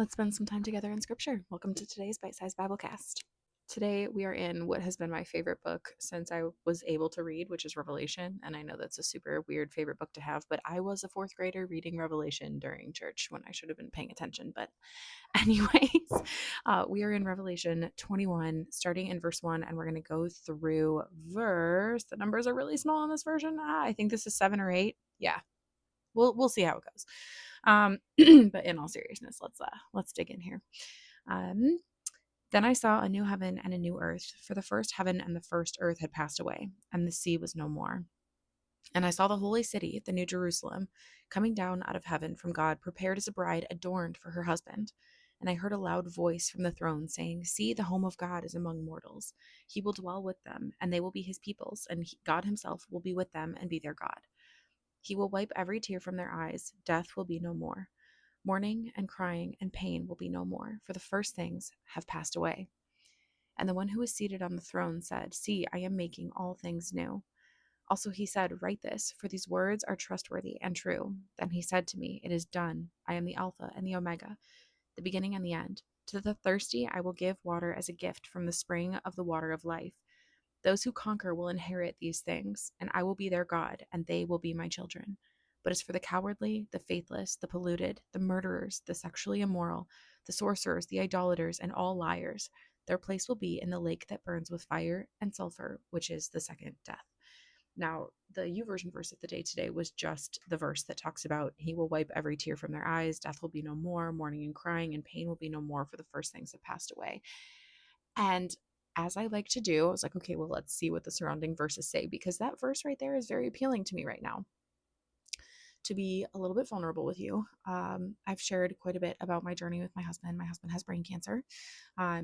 Let's spend some time together in scripture. Welcome to today's bite-sized Biblecast. Today we are in what has been my favorite book since I was able to read, which is Revelation. And I know that's a super weird favorite book to have, but I was a fourth grader reading Revelation during church when I should have been paying attention. But anyways, we are in Revelation 21, starting in verse 1, and we're going to go through the numbers are really small in this version. I think this is 7 or 8. Yeah, we'll see how it goes. But in all seriousness, let's dig in here. Um, then I saw a new heaven and a new earth, for the first heaven and the first earth had passed away, and the sea was no more. And I saw the holy city, the new Jerusalem, coming down out of heaven from God, prepared as a bride adorned for her husband. And I heard a loud voice from the throne saying, "See, the home of God is among mortals. He will dwell with them, and they will be his peoples, and God himself will be with them and be their God. He will wipe every tear from their eyes. Death will be no more. Mourning and crying and pain will be no more, for the first things have passed away." And the one who was seated on the throne said, "See, I am making all things new." Also he said, "Write this, for these words are trustworthy and true." Then he said to me, "It is done. I am the Alpha and the Omega, the beginning and the end. To the thirsty I will give water as a gift from the spring of the water of life. Those who conquer will inherit these things, and I will be their God, and they will be my children. But as for the cowardly, the faithless, the polluted, the murderers, the sexually immoral, the sorcerers, the idolaters, and all liars, their place will be in the lake that burns with fire and sulfur, which is the second death. Now, the YouVersion verse of the day today was just the verse that talks about he will wipe every tear from their eyes, death will be no more, mourning and crying, and pain will be no more, for the first things have passed away. And as I like to do, I was like, okay, well, let's see what the surrounding verses say, because that verse right there is very appealing to me right now. To be a little bit vulnerable with you, I've shared quite a bit about my journey with my husband. My husband has brain cancer.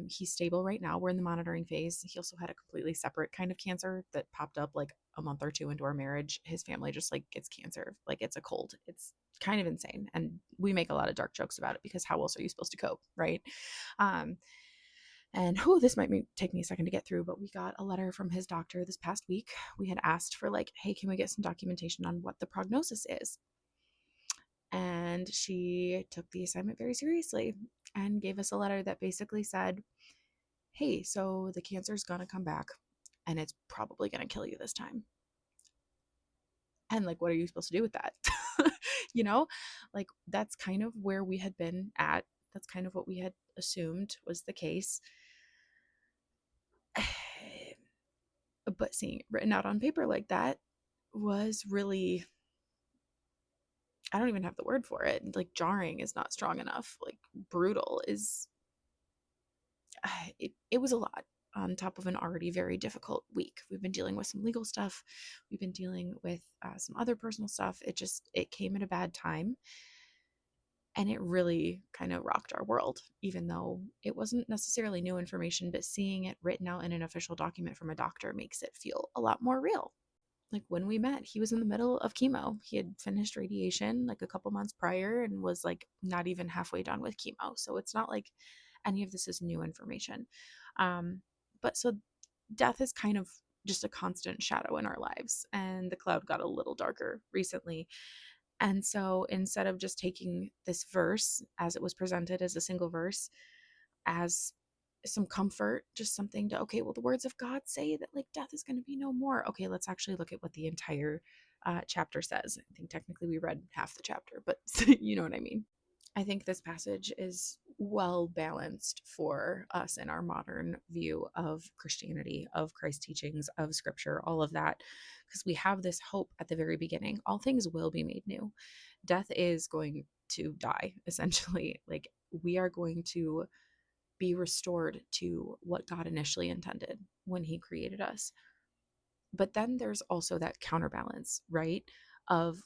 He's stable right now. We're in the monitoring phase. He also had a completely separate kind of cancer that popped up like a month or two into our marriage. His family just like gets cancer, like it's a cold. It's kind of insane. And we make a lot of dark jokes about it because how else are you supposed to cope, right? Um, and this might take me a second to get through, but we got a letter from his doctor this past week. We had asked for, like, hey, can we get some documentation on what the prognosis is? And she took the assignment very seriously and gave us a letter that basically said, hey, so the cancer's going to come back and it's probably going to kill you this time. And like, what are you supposed to do with that? you know, like that's kind of where we had been at. That's kind of what we had assumed was the case. But seeing it written out on paper like that was really, I don't even have the word for it. Like, jarring is not strong enough. Like, brutal is, it was a lot on top of an already very difficult week. We've been dealing with some legal stuff. We've been dealing with some other personal stuff. It came at a bad time. And it really kind of rocked our world, even though it wasn't necessarily new information, but seeing it written out in an official document from a doctor makes it feel a lot more real. Like when we met, he was in the middle of chemo. He had finished radiation like a couple months prior and was like not even halfway done with chemo. So it's not like any of this is new information. But so death is kind of just a constant shadow in our lives. And the cloud got a little darker recently. And so instead of just taking this verse as it was presented as a single verse, as some comfort, just something to, okay, well, the words of God say that like death is going to be no more. Okay, let's actually look at what the entire chapter says. I think technically we read half the chapter, but you know what I mean. I think this passage is well balanced for us in our modern view of Christianity, of Christ's teachings, of scripture, all of that, because we have this hope at the very beginning. All things will be made new. Death is going to die, essentially. Like, we are going to be restored to what God initially intended when he created us. But then there's also that counterbalance, right? Of,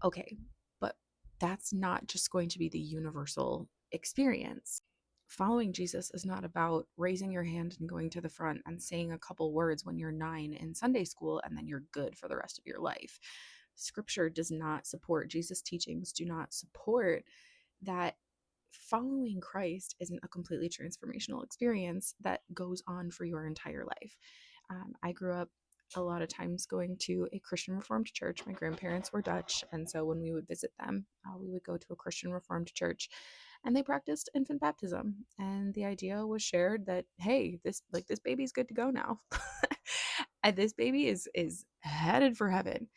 okay, but that's not just going to be the universal experience. Following Jesus is not about raising your hand and going to the front and saying a couple words when you're 9 in Sunday school and then you're good for the rest of your life. Scripture does not support, Jesus' teachings do not support that. Following Christ isn't a completely transformational experience that goes on for your entire life. I grew up a lot of times going to a Christian Reformed church. My grandparents were Dutch, and so when we would visit them, we would go to a Christian Reformed church. and they practiced infant baptism. And the idea was shared that, hey, this baby's good to go now. And this baby is headed for heaven.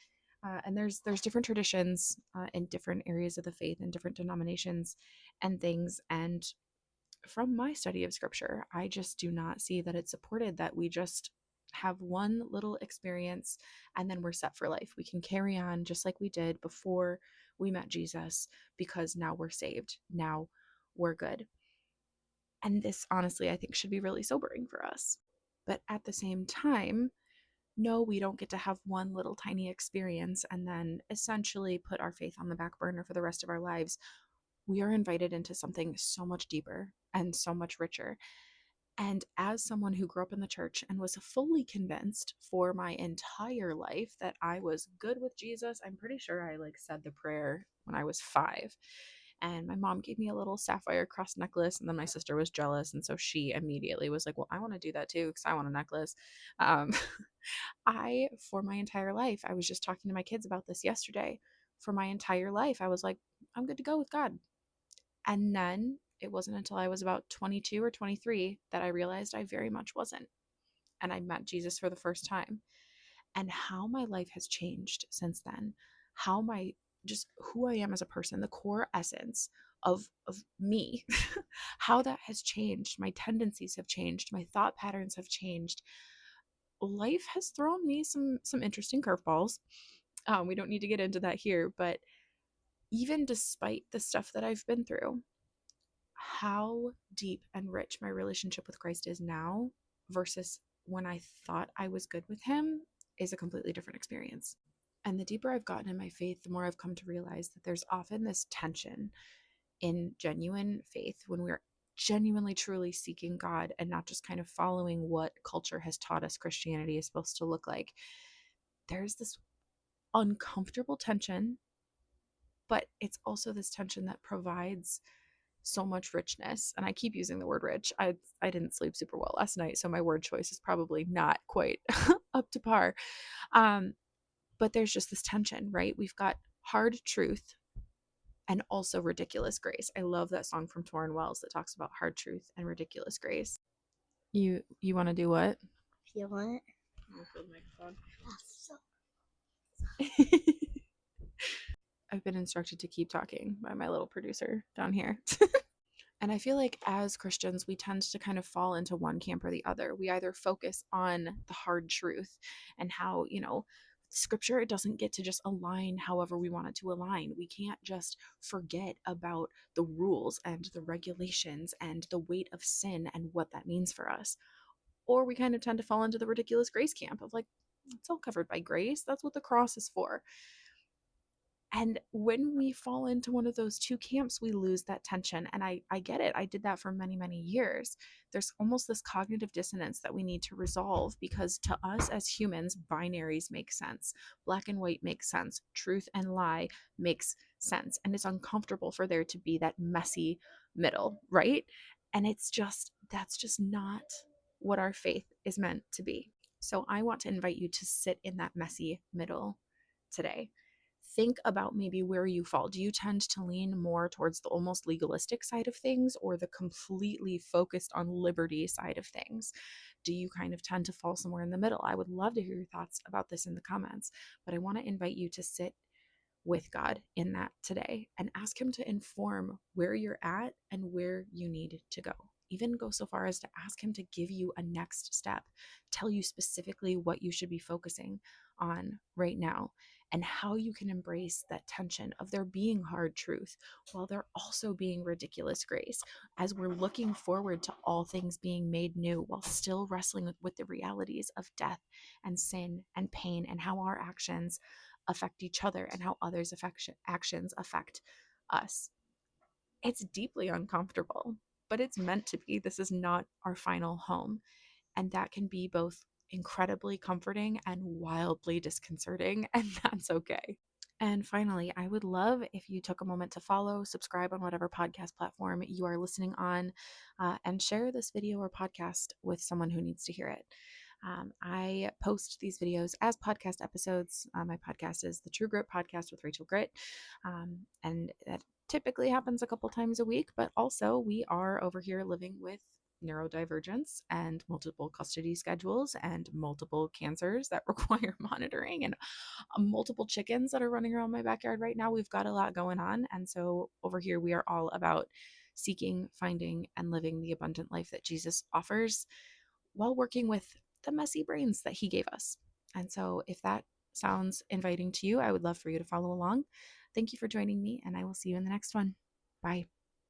And there's different traditions in different areas of the faith and different denominations and things. And from my study of scripture, I just do not see that it's supported that we just have one little experience and then we're set for life. We can carry on just like we did before we met Jesus because now we're saved. Now we're good. And this, honestly, I think should be really sobering for us. But at the same time, no, we don't get to have one little tiny experience and then essentially put our faith on the back burner for the rest of our lives. We are invited into something so much deeper and so much richer. And as someone who grew up in the church and was fully convinced for my entire life that I was good with Jesus, I'm pretty sure I said the prayer when I was 5. And my mom gave me a little sapphire cross necklace, and then my sister was jealous, and so she immediately was like, "Well, I want to do that too because I want a necklace." Um, for my entire life, I was just talking to my kids about this yesterday. For my entire life, I was like, "I'm good to go with God." And then it wasn't until I was about 22 or 23 that I realized I very much wasn't. And I met Jesus for the first time. And how my life has changed since then, how my just who I am as a person, the core essence of me, how that has changed. My tendencies have changed, my thought patterns have changed. Life has thrown me some interesting curveballs. We don't need to get into that here, but even despite the stuff that I've been through, how deep and rich my relationship with Christ is now versus when I thought I was good with him is a completely different experience. And the deeper I've gotten in my faith, the more I've come to realize that there's often this tension in genuine faith when we're genuinely truly seeking God and not just kind of following what culture has taught us Christianity is supposed to look like. There's this uncomfortable tension, but it's also this tension that provides so much richness. And I keep using the word rich. I didn't sleep super well last night, so my word choice is probably not quite up to par. Um, but there's just this tension, right? We've got hard truth and also ridiculous grace. I love that song from Torrin Wells that talks about hard truth and ridiculous grace. You want to do what? Feel it. I'll the microphone. So I've been instructed to keep talking by my little producer down here. And I feel like as Christians, we tend to kind of fall into one camp or the other. We either focus on the hard truth and how, scripture, it doesn't get to just align however we want it to align. We can't just forget about the rules and the regulations and the weight of sin and what that means for us. Or we kind of tend to fall into the ridiculous grace camp of like, it's all covered by grace. That's what the cross is for. And when we fall into one of those two camps, we lose that tension. And I get it. I did that for many, many years. There's almost this cognitive dissonance that we need to resolve because to us as humans, binaries make sense. Black and white makes sense. Truth and lie makes sense. And it's uncomfortable for there to be that messy middle, right? And that's just not what our faith is meant to be. So I want to invite you to sit in that messy middle today. Think about maybe where you fall. Do you tend to lean more towards the almost legalistic side of things or the completely focused on liberty side of things? Do you kind of tend to fall somewhere in the middle? I would love to hear your thoughts about this in the comments, but I want to invite you to sit with God in that today and ask Him to inform where you're at and where you need to go. Even go so far as to ask Him to give you a next step, tell you specifically what you should be focusing on right now and how you can embrace that tension of there being hard truth while there also being ridiculous grace as we're looking forward to all things being made new while still wrestling with the realities of death and sin and pain and how our actions affect each other and how others' actions affect us. It's deeply uncomfortable, but it's meant to be. This is not our final home. And that can be both incredibly comforting and wildly disconcerting, and that's okay. And finally, I would love if you took a moment to follow, subscribe on whatever podcast platform you are listening on, and share this video or podcast with someone who needs to hear it. I post these videos as podcast episodes. My podcast is the True Grit Podcast with Rachel Grit. And that typically happens a couple times a week, but also we are over here living with neurodivergence and multiple custody schedules and multiple cancers that require monitoring and multiple chickens that are running around my backyard right now. We've got a lot going on. And so over here, we are all about seeking, finding, and living the abundant life that Jesus offers while working with the messy brains that he gave us. And so if that sounds inviting to you, I would love for you to follow along. Thank you for joining me, and I will see you in the next one. Bye.